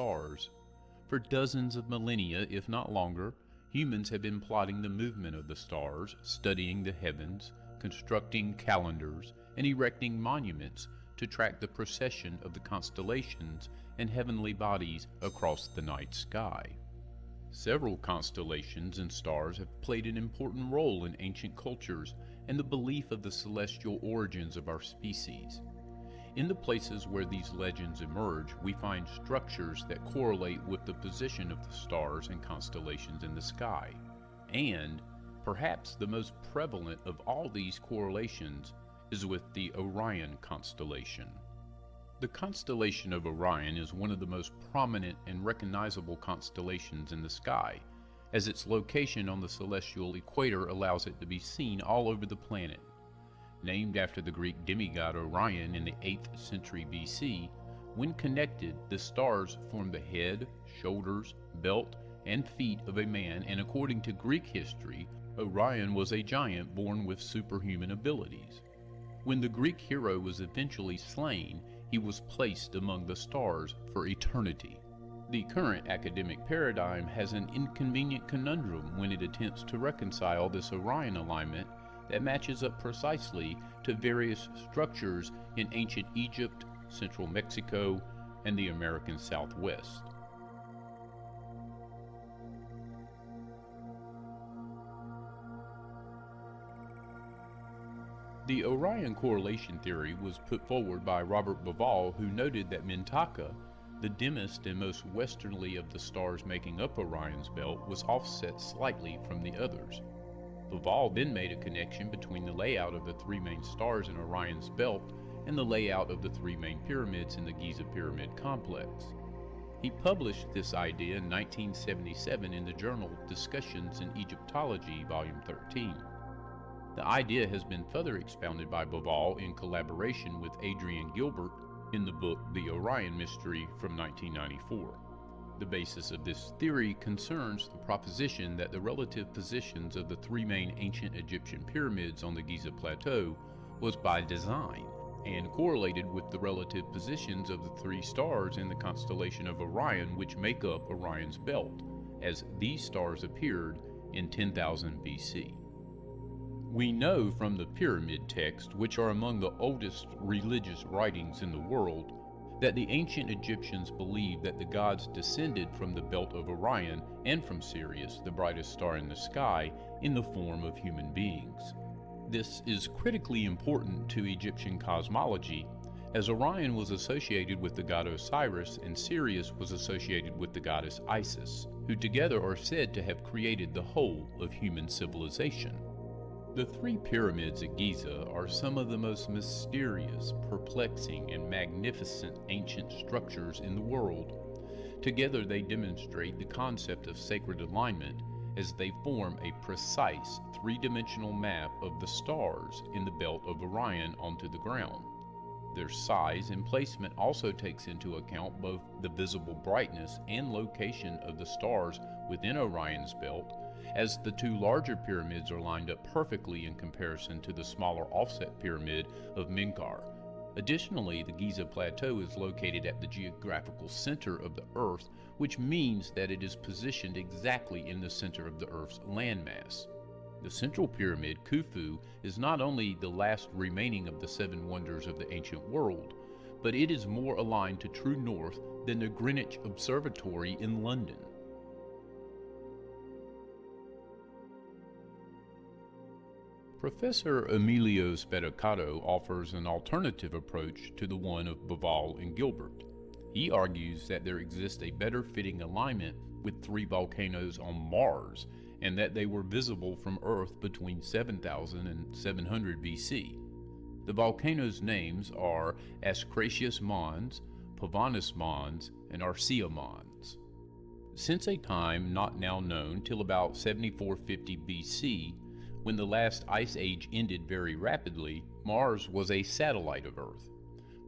stars. For dozens of millennia, if not longer, humans have been plotting the movement of the stars, studying the heavens, constructing calendars, and erecting monuments to track the procession of the constellations and heavenly bodies across the night sky. Several constellations and stars have played an important role in ancient cultures and the belief of the celestial origins of our species. In the places where these legends emerge, we find structures that correlate with the position of the stars and constellations in the sky. And, perhaps the most prevalent of all these correlations is with the Orion constellation. The constellation of Orion is one of the most prominent and recognizable constellations in the sky, as its location on the celestial equator allows it to be seen all over the planet. Named after the Greek demigod Orion in the 8th century BC, when connected, the stars form the head, shoulders, belt, and feet of a man, and according to Greek history, Orion was a giant born with superhuman abilities. When the Greek hero was eventually slain, he was placed among the stars for eternity. The current academic paradigm has an inconvenient conundrum when it attempts to reconcile this Orion alignment that matches up precisely to various structures in ancient Egypt, central Mexico, and the American Southwest. The Orion correlation theory was put forward by Robert Bauval, who noted that Mintaka, the dimmest and most westernly of the stars making up Orion's belt, was offset slightly from the others. Bauval then made a connection between the layout of the three main stars in Orion's belt and the layout of the three main pyramids in the Giza Pyramid complex. He published this idea in 1977 in the journal Discussions in Egyptology, Volume 13. The idea has been further expounded by Bauval in collaboration with Adrian Gilbert in the book The Orion Mystery from 1994. The basis of this theory concerns the proposition that the relative positions of the three main ancient Egyptian pyramids on the Giza Plateau was by design, and correlated with the relative positions of the three stars in the constellation of Orion, which make up Orion's belt, as these stars appeared in 10,000 BC. We know from the pyramid texts, which are among the oldest religious writings in the world, that the ancient Egyptians believed that the gods descended from the belt of Orion and from Sirius, the brightest star in the sky, in the form of human beings. This is critically important to Egyptian cosmology, as Orion was associated with the god Osiris and Sirius was associated with the goddess Isis, who together are said to have created the whole of human civilization. The three pyramids at Giza are some of the most mysterious, perplexing, and magnificent ancient structures in the world. Together they demonstrate the concept of sacred alignment as they form a precise three-dimensional map of the stars in the belt of Orion onto the ground. Their size and placement also takes into account both the visible brightness and location of the stars within Orion's belt, as the two larger pyramids are lined up perfectly in comparison to the smaller offset pyramid of Menkaure. Additionally, the Giza Plateau is located at the geographical center of the Earth, which means that it is positioned exactly in the center of the Earth's landmass. The central pyramid, Khufu, is not only the last remaining of the seven wonders of the ancient world, but it is more aligned to true north than the Greenwich Observatory in London. Professor Emilio Spedicato offers an alternative approach to the one of Bauval and Gilbert. He argues that there exists a better fitting alignment with three volcanoes on Mars, and that they were visible from Earth between 7000 and 700 BC. The volcanoes' names are Ascratius Mons, Pavonis Mons, and Arsia Mons. Since a time not now known till about 7450 BC, when the last ice age ended very rapidly, Mars was a satellite of Earth.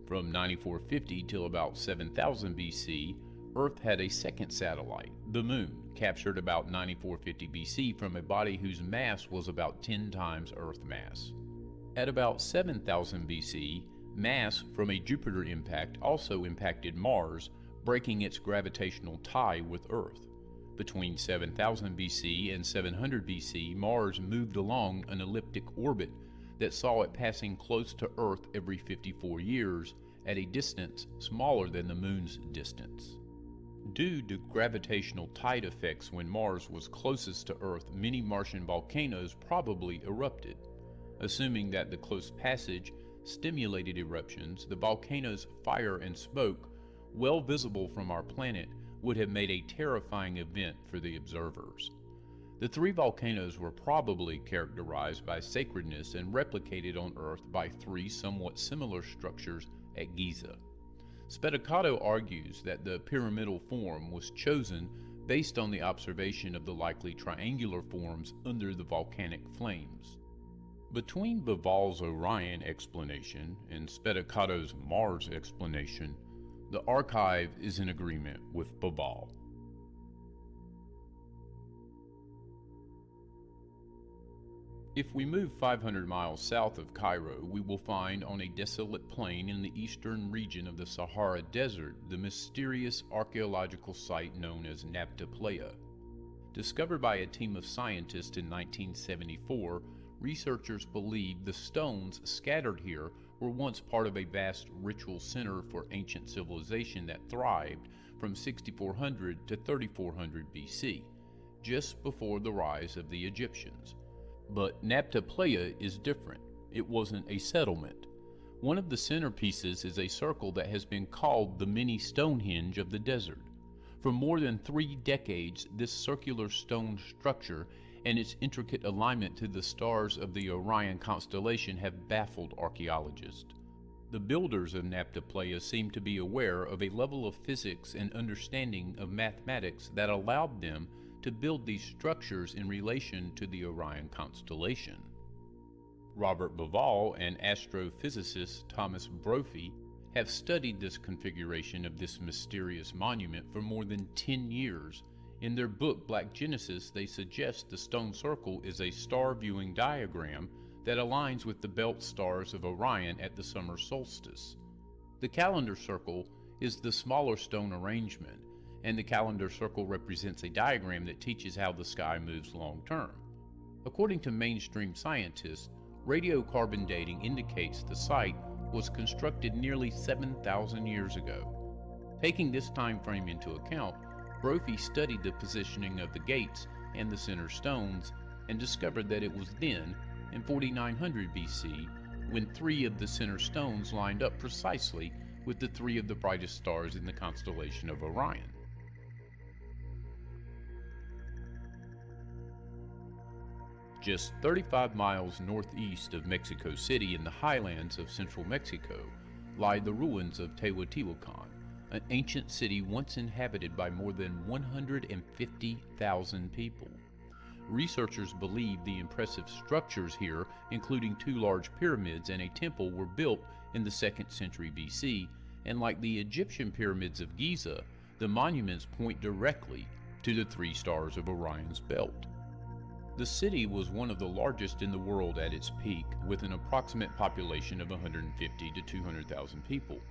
From 9450 till about 7000 BC, Earth had a second satellite, the Moon, captured about 9450 BC from a body whose mass was about 10 times Earth mass. At about 7000 BC, mass from a Jupiter impact also impacted Mars, breaking its gravitational tie with Earth. Between 7000 BC and 700 BC, Mars moved along an elliptic orbit that saw it passing close to Earth every 54 years at a distance smaller than the Moon's distance. Due to gravitational tide effects when Mars was closest to Earth, many Martian volcanoes probably erupted. Assuming that the close passage stimulated eruptions, the volcano's fire and smoke, well visible from our planet, would have made a terrifying event for the observers. The three volcanoes were probably characterized by sacredness and replicated on Earth by three somewhat similar structures at Giza. Spedicato argues that the pyramidal form was chosen based on the observation of the likely triangular forms under the volcanic flames. Between Bauval's Orion explanation and Spedicato's Mars explanation, the archive is in agreement with Bauval. If we move 500 miles south of Cairo, we will find on a desolate plain in the eastern region of the Sahara Desert the mysterious archaeological site known as Nabta Playa. Discovered by a team of scientists in 1974, researchers believe the stones scattered here were once part of a vast ritual center for ancient civilization that thrived from 6400 to 3400 BC, just before the rise of the Egyptians. But Nabta Playa is different. It wasn't a settlement. One of the centerpieces is a circle that has been called the mini Stonehenge of the desert. For more than 3 decades, this circular stone structure and its intricate alignment to the stars of the Orion constellation have baffled archaeologists. The builders of Nabta Playa seem to be aware of a level of physics and understanding of mathematics that allowed them to build these structures in relation to the Orion constellation. Robert Bauval and astrophysicist Thomas Brophy have studied this configuration of this mysterious monument for more than 10 years. In their book Black Genesis, they suggest the stone circle is a star viewing diagram that aligns with the belt stars of Orion at the summer solstice. The calendar circle is the smaller stone arrangement, and the calendar circle represents a diagram that teaches how the sky moves long term. According to mainstream scientists, radiocarbon dating indicates the site was constructed nearly 7,000 years ago. Taking this time frame into account, Brophy studied the positioning of the gates and the center stones and discovered that it was then, in 4900 BC, when 3 of the center stones lined up precisely with the 3 of the brightest stars in the constellation of Orion. Just 35 miles northeast of Mexico City in the highlands of central Mexico lie the ruins of Teotihuacan, an ancient city once inhabited by more than 150,000 people. Researchers believe the impressive structures here, including 2 large pyramids and a temple, were built in the 2nd century BC, and like the Egyptian pyramids of Giza, the monuments point directly to the 3 stars of Orion's belt. The city was one of the largest in the world at its peak, with an approximate population of 150 to 200,000 people.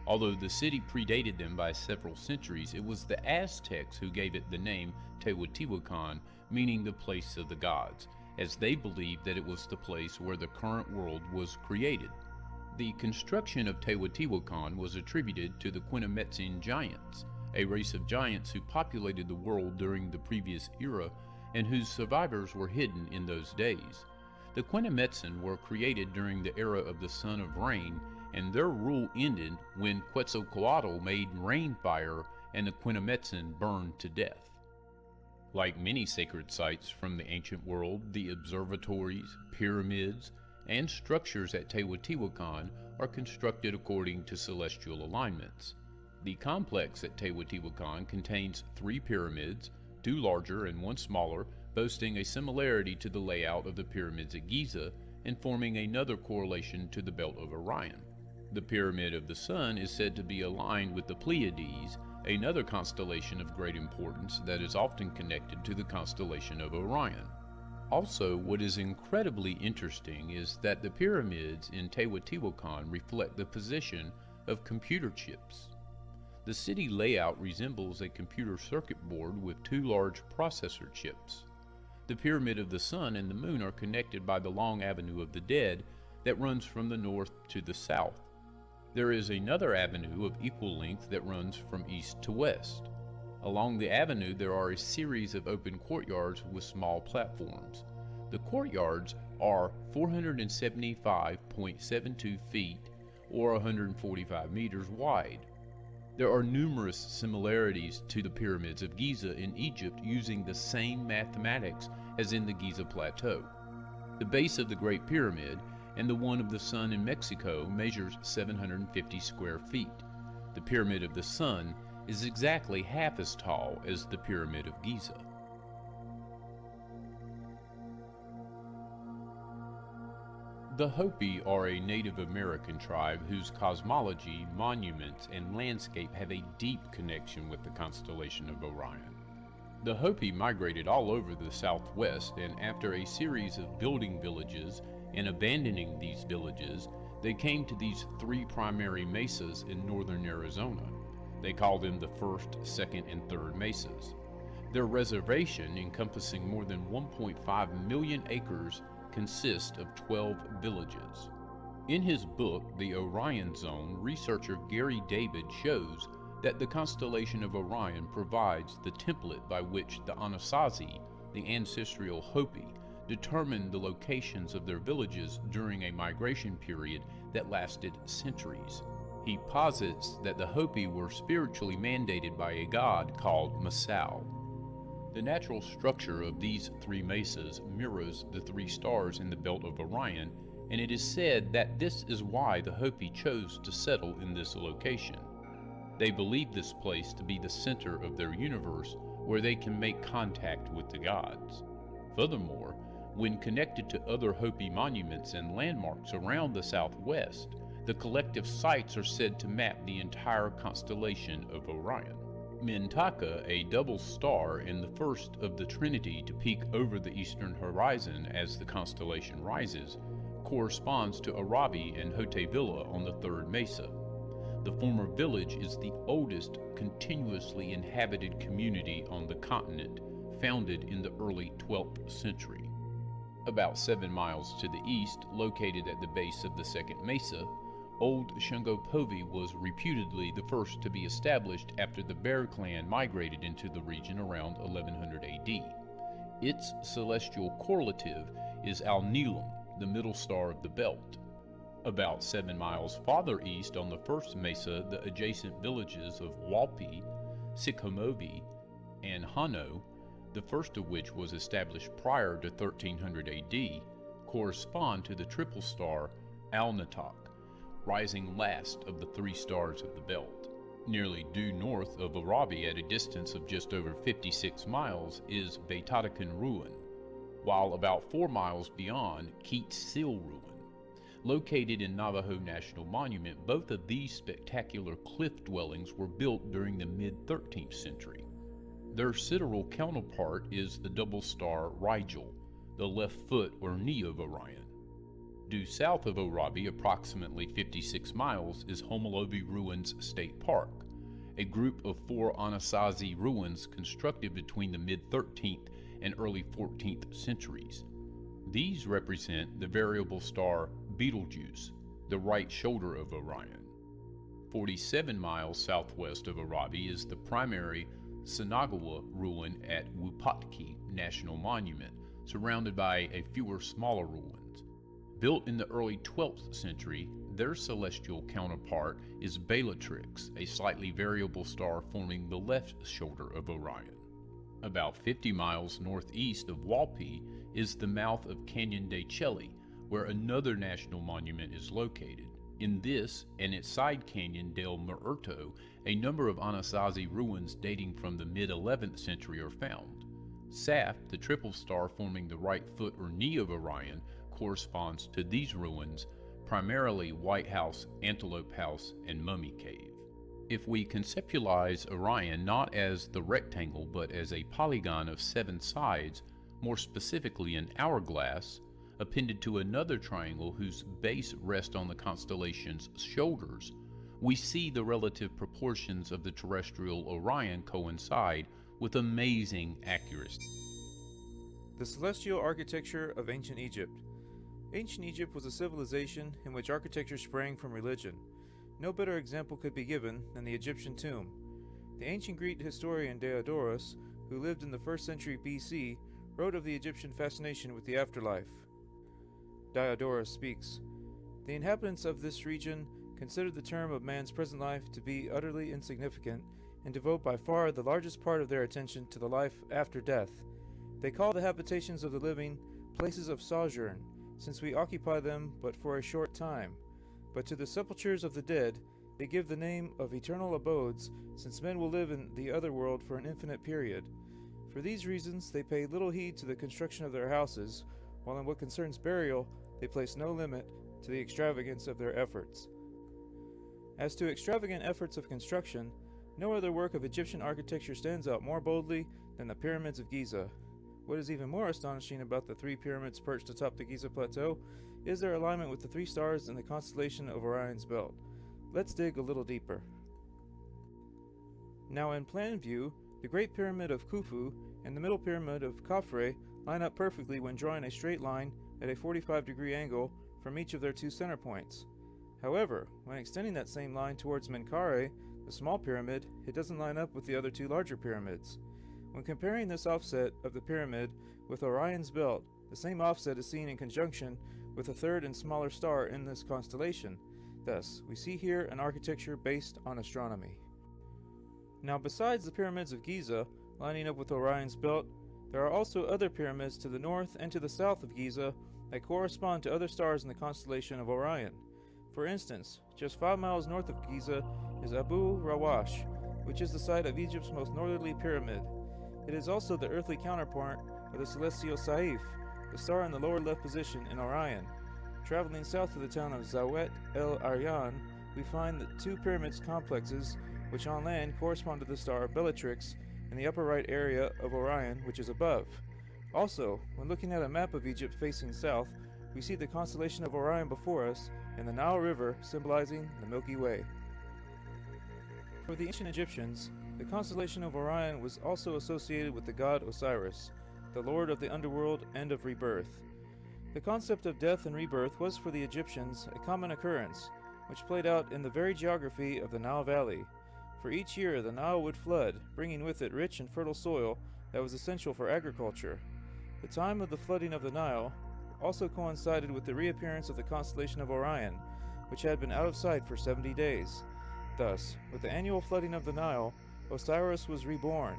Although the city predated them by several centuries, it was the Aztecs who gave it the name Teotihuacan, meaning the place of the gods, as they believed that it was the place where the current world was created. The construction of Teotihuacan was attributed to the Quinametzin giants, a race of giants who populated the world during the previous era and whose survivors were hidden in those days. The Quinametzin were created during the era of the Son of Rain, and their rule ended when Quetzalcoatl made rain fire and the Quinametzin burned to death. Like many sacred sites from the ancient world, the observatories, pyramids, and structures at Teotihuacan are constructed according to celestial alignments. The complex at Teotihuacan contains 3 pyramids, 2 larger and 1 smaller, boasting a similarity to the layout of the pyramids at Giza and forming another correlation to the belt of Orion. The Pyramid of the Sun is said to be aligned with the Pleiades, another constellation of great importance that is often connected to the constellation of Orion. Also, what is incredibly interesting is that the pyramids in Teotihuacan reflect the position of computer chips. The city layout resembles a computer circuit board with two large processor chips. The Pyramid of the Sun and the Moon are connected by the long Avenue of the Dead that runs from the north to the south. There is another avenue of equal length that runs from east to west. Along the avenue there are a series of open courtyards with small platforms. The courtyards are 475.72 feet or 145 meters wide. There are numerous similarities to the pyramids of Giza in Egypt using the same mathematics as in the Giza Plateau. The base of the Great Pyramid and the one of the Sun in Mexico measures 750 square feet. The Pyramid of the Sun is exactly half as tall as the Pyramid of Giza. The Hopi are a Native American tribe whose cosmology, monuments, and landscape have a deep connection with the constellation of Orion. The Hopi migrated all over the southwest, and after a series of building villages and abandoning these villages, they came to these three primary mesas in northern Arizona. They call them the first, second, and third mesas. Their reservation, encompassing more than 1.5 million acres, consists of 12 villages. In his book, The Orion Zone, researcher Gary David shows that the constellation of Orion provides the template by which the Anasazi, the ancestral Hopi, determined the locations of their villages during a migration period that lasted centuries. He posits that the Hopi were spiritually mandated by a god called Masao. The natural structure of these three mesas mirrors the three stars in the belt of Orion, and it is said that this is why the Hopi chose to settle in this location. They believe this place to be the center of their universe, where they can make contact with the gods. Furthermore, when connected to other Hopi monuments and landmarks around the southwest, the collective sites are said to map the entire constellation of Orion. Mintaka, a double star and the first of the Trinity to peek over the eastern horizon as the constellation rises, corresponds to Arabi and Hotevilla on the third mesa. The former village is the oldest continuously inhabited community on the continent, founded in the early 12th century. About 7 miles to the east, located at the base of the second mesa, Old Shangopovi was reputedly the first to be established after the Bear clan migrated into the region around 1100 AD. Its celestial correlative is Alnilam, the middle star of the belt. About 7 miles farther east on the first mesa, the adjacent villages of Walpi, Sikhomovi, and Hano, the first of which was established prior to 1300 AD, correspond to the triple star Alnatok, rising last of the three stars of the belt. Nearly due north of Arabi at a distance of just over 56 miles is Beitatakan Ruin, while about 4 miles beyond Keat Seal Ruin. Located in Navajo National Monument, both of these spectacular cliff dwellings were built during the mid-13th century. Their sidereal counterpart is the double star Rigel, the left foot or knee of Orion. Due south of Arabi, approximately 56 miles, is Homolovi Ruins State Park, a group of 4 Anasazi ruins constructed between the mid-13th and early 14th centuries. These represent the variable star Betelgeuse, the right shoulder of Orion. 47 miles southwest of Arabi is the primary Sinagawa ruin at Wupatki National Monument, surrounded by a fewer smaller ruins. Built in the early 12th century, their celestial counterpart is Bellatrix, a slightly variable star forming the left shoulder of Orion. About 50 miles northeast of Walpi is the mouth of Canyon de Chelly, where another national monument is located. In this and its side canyon del Muerto, a number of Anasazi ruins dating from the mid-11th century are found. Saf, the triple star forming the right foot or knee of Orion, corresponds to these ruins, primarily White House, Antelope House, and Mummy Cave. If we conceptualize Orion not as the rectangle but as a polygon of 7 sides, more specifically an hourglass, appended to another triangle whose base rests on the constellation's shoulders, we see the relative proportions of the terrestrial Orion coincide with amazing accuracy. The celestial architecture of ancient Egypt. Ancient Egypt was a civilization in which architecture sprang from religion. No better example could be given than the Egyptian tomb. The ancient Greek historian Diodorus, who lived in the 1st century BC, wrote of the Egyptian fascination with the afterlife. Diodorus speaks, "The inhabitants of this region consider the term of man's present life to be utterly insignificant, and devote by far the largest part of their attention to the life after death. They call the habitations of the living places of sojourn, since we occupy them but for a short time. But to the sepulchres of the dead they give the name of eternal abodes, since men will live in the other world for an infinite period. For these reasons they pay little heed to the construction of their houses, while in what concerns burial they place no limit to the extravagance of their efforts." As to extravagant efforts of construction, no other work of Egyptian architecture stands out more boldly than the pyramids of Giza. What is even more astonishing about the 3 pyramids perched atop the Giza Plateau is their alignment with the 3 stars in the constellation of Orion's belt. Let's dig a little deeper. Now in plan view, the Great Pyramid of Khufu and the Middle Pyramid of Khafre line up perfectly when drawing a straight line at a 45-degree angle from each of their 2 center points. However, when extending that same line towards Menkaure, the small pyramid, it doesn't line up with the other 2 larger pyramids. When comparing this offset of the pyramid with Orion's belt, the same offset is seen in conjunction with a 3rd and smaller star in this constellation. Thus, we see here an architecture based on astronomy. Now, besides the pyramids of Giza lining up with Orion's belt, there are also other pyramids to the north and to the south of Giza that correspond to other stars in the constellation of Orion. For instance, just 5 miles north of Giza is Abu Rawash, which is the site of Egypt's most northerly pyramid. It is also the earthly counterpart of the celestial Saif, the star in the lower left position in Orion. Traveling south to the town of Zawet el Aryan, we find the 2 pyramids complexes, which on land correspond to the star Bellatrix in the upper right area of Orion, which is above. Also, when looking at a map of Egypt facing south, we see the constellation of Orion before us and the Nile River symbolizing the Milky Way. For the ancient Egyptians, the constellation of Orion was also associated with the god Osiris, the lord of the underworld and of rebirth. The concept of death and rebirth was for the Egyptians a common occurrence, which played out in the very geography of the Nile Valley. For each year the Nile would flood, bringing with it rich and fertile soil that was essential for agriculture. The time of the flooding of the Nile also coincided with the reappearance of the constellation of Orion, which had been out of sight for 70 days. Thus, with the annual flooding of the Nile, Osiris was reborn.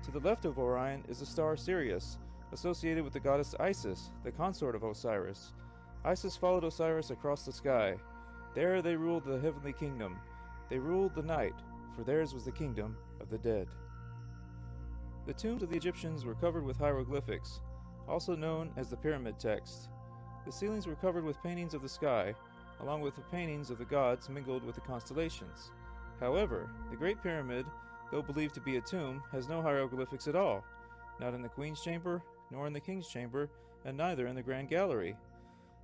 To the left of Orion is the star Sirius, associated with the goddess Isis, the consort of Osiris. Isis followed Osiris across the sky. There they ruled the heavenly kingdom. They ruled the night, for theirs was the kingdom of the dead. The tombs of the Egyptians were covered with hieroglyphics, also known as the pyramid text. The ceilings were covered with paintings of the sky, along with the paintings of the gods mingled with the constellations. However, the Great Pyramid, though believed to be a tomb, has no hieroglyphics at all, not in the Queen's Chamber, nor in the King's Chamber, and neither in the Grand Gallery.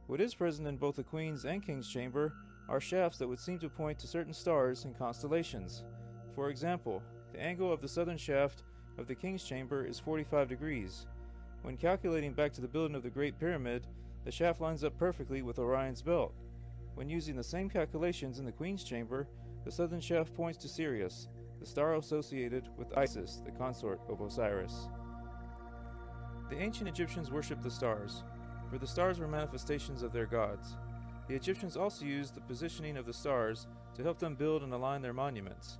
What is present in both the Queen's and King's Chamber are shafts that would seem to point to certain stars and constellations. For example, the angle of the southern shaft of the King's Chamber is 45 degrees. When calculating back to the building of the Great Pyramid, the shaft lines up perfectly with Orion's belt. When using the same calculations in the Queen's Chamber, the southern shaft points to Sirius, the star associated with Isis, the consort of Osiris. The ancient Egyptians worshipped the stars, for the stars were manifestations of their gods. The Egyptians also used the positioning of the stars to help them build and align their monuments.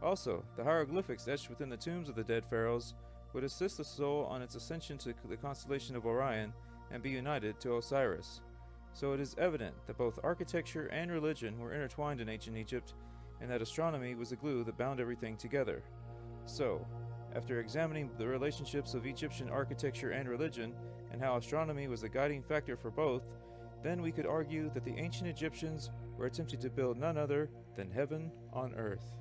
Also, the hieroglyphics etched within the tombs of the dead pharaohs would assist the soul on its ascension to the constellation of Orion and be united to Osiris. So it is evident that both architecture and religion were intertwined in ancient Egypt, and that astronomy was the glue that bound everything together. So, after examining the relationships of Egyptian architecture and religion, and how astronomy was the guiding factor for both, then we could argue that the ancient Egyptians were attempting to build none other than heaven on earth.